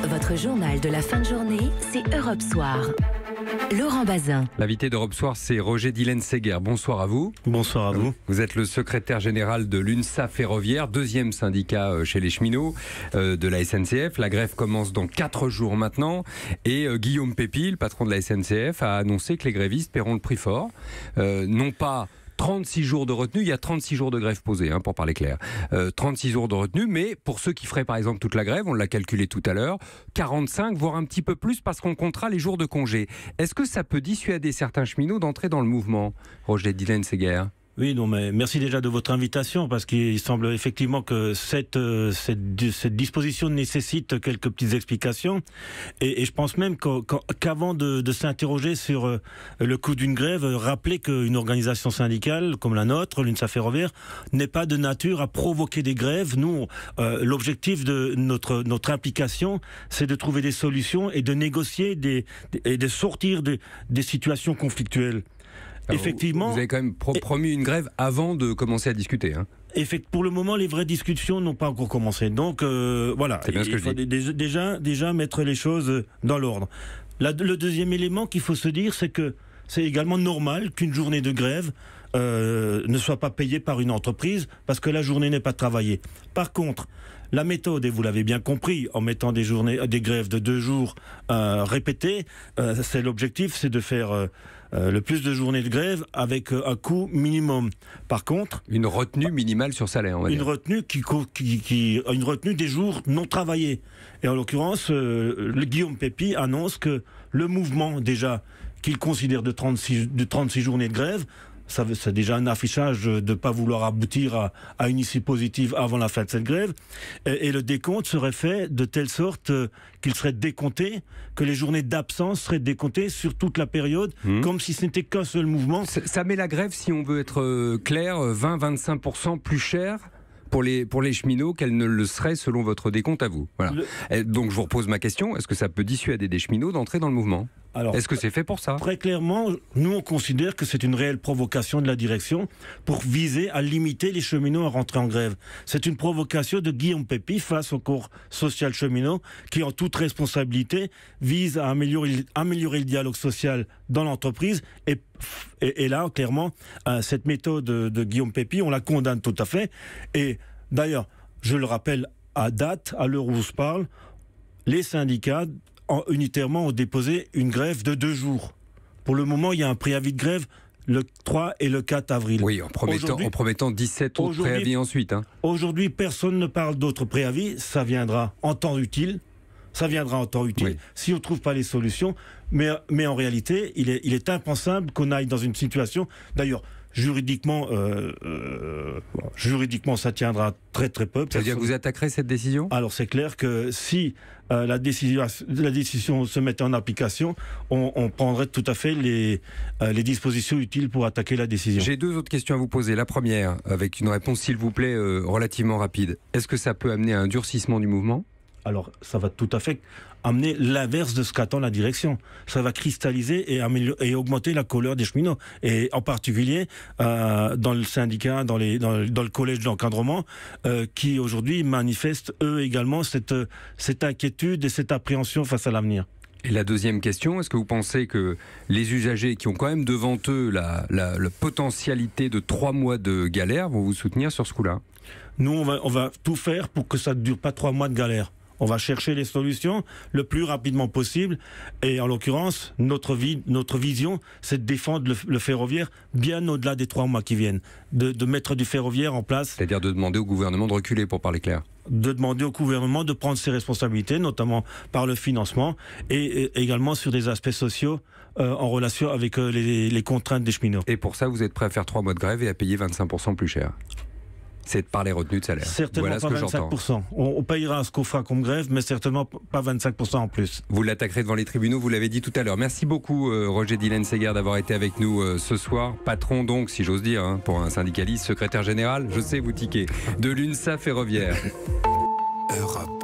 Votre journal de la fin de journée, c'est Europe Soir. Laurent Bazin. L'invité d'Europe Soir, c'est Roger Dylan-Seguer. Bonsoir à vous. Bonsoir à vous. Vous êtes le secrétaire général de l'UNSA Ferroviaire, deuxième syndicat chez les cheminots de la SNCF. La grève commence dans 4 jours maintenant. Et Guillaume Pépi, le patron de la SNCF, a annoncé que les grévistes paieront le prix fort. Non pas 36 jours de retenue, il y a 36 jours de grève posée, pour parler clair. 36 jours de retenue, mais pour ceux qui feraient par exemple toute la grève, on l'a calculé tout à l'heure, 45, voire un petit peu plus parce qu'on comptera les jours de congé. Est-ce que ça peut dissuader certains cheminots d'entrer dans le mouvement, Roger Dylan-Seguer ? Oui, non, mais merci déjà de votre invitation parce qu'il semble effectivement que cette disposition nécessite quelques petites explications et je pense même qu'avant de s'interroger sur le coût d'une grève, rappeler qu'une organisation syndicale comme la nôtre, l'UNSA Ferroviaire, n'est pas de nature à provoquer des grèves. Nous, l'objectif de notre implication, c'est de trouver des solutions et de négocier et de sortir des situations conflictuelles. Alors, effectivement, vous avez quand même promis une grève avant de commencer à discuter. Pour le moment, les vraies discussions n'ont pas encore commencé. Donc voilà, il faut déjà mettre les choses dans l'ordre. Le deuxième élément qu'il faut se dire, c'est que c'est également normal qu'une journée de grève ne soit pas payée par une entreprise parce que la journée n'est pas travaillée. Par contre, la méthode, et vous l'avez bien compris, en mettant des grèves de 2 jours répétées, c'est l'objectif, c'est de faire le plus de journées de grève avec un coût minimum. Par contre, une retenue minimale sur salaire, on va dire. Une retenue des jours non travaillés. Et en l'occurrence, Guillaume Pépi annonce que le mouvement déjà qu'il considère de 36 journées de grève, c'est déjà un affichage de ne pas vouloir aboutir à une issue positive avant la fin de cette grève. Et le décompte serait fait de telle sorte qu'il serait décompté, que les journées d'absence seraient décomptées sur toute la période, comme si ce n'était qu'un seul mouvement. Ça met la grève, si on veut être clair, 20-25% plus cher pour les cheminots qu'elle ne le serait selon votre décompte à vous. Voilà. Donc je vous repose ma question, est-ce que ça peut dissuader des cheminots d'entrer dans le mouvement ? Alors, est-ce que c'est fait pour ça ? Très clairement, nous on considère que c'est une réelle provocation de la direction pour viser à limiter les cheminots à rentrer en grève. C'est une provocation de Guillaume Pépi face au corps social cheminot qui en toute responsabilité vise à améliorer le dialogue social dans l'entreprise et là clairement cette méthode de Guillaume Pépi on la condamne tout à fait et d'ailleurs je le rappelle à l'heure où on se parle, les syndicats unitairement ont déposé une grève de 2 jours. Pour le moment, il y a un préavis de grève le 3 et le 4 avril. Oui, en promettant 17 autres préavis ensuite. Aujourd'hui, personne ne parle d'autres préavis. Ça viendra en temps utile. Oui. Si on ne trouve pas les solutions. Mais en réalité, il est impensable qu'on aille dans une situation... D'ailleurs, juridiquement, ça tiendra très très peu. Ça veut dire que vous attaquerez cette décision ? Alors c'est clair que si la décision se mettait en application, on prendrait tout à fait les dispositions utiles pour attaquer la décision. J'ai 2 autres questions à vous poser. La première, avec une réponse s'il vous plaît relativement rapide. Est-ce que ça peut amener à un durcissement du mouvement ? Alors, ça va tout à fait amener l'inverse de ce qu'attend la direction. Ça va cristalliser et augmenter la colère des cheminots. Et en particulier, dans le syndicat, dans le collège d'encadrement, qui aujourd'hui manifestent, eux également, cette inquiétude et cette appréhension face à l'avenir. Et la deuxième question, est-ce que vous pensez que les usagers qui ont quand même devant eux la potentialité de 3 mois de galère vont vous soutenir sur ce coup-là ? Nous, on va tout faire pour que ça ne dure pas 3 mois de galère. On va chercher les solutions le plus rapidement possible. Et en l'occurrence, notre vision, c'est de défendre le ferroviaire bien au-delà des 3 mois qui viennent. De mettre du ferroviaire en place. C'est-à-dire de demander au gouvernement de reculer, pour parler clair. De demander au gouvernement de prendre ses responsabilités, notamment par le financement, et également sur des aspects sociaux en relation avec les contraintes des cheminots. Et pour ça, vous êtes prêt à faire 3 mois de grève et à payer 25% plus cher ? C'est par les retenues de salaire. Certainement voilà pas 25%. On payera ce qu'on fera comme grève, mais certainement pas 25% en plus. Vous l'attaquerez devant les tribunaux, vous l'avez dit tout à l'heure. Merci beaucoup Roger Dylan-Seguer d'avoir été avec nous ce soir. Patron donc, si j'ose dire, pour un syndicaliste, secrétaire général, je sais vous tiquer, de l'UNSA Ferroviaire. Europe.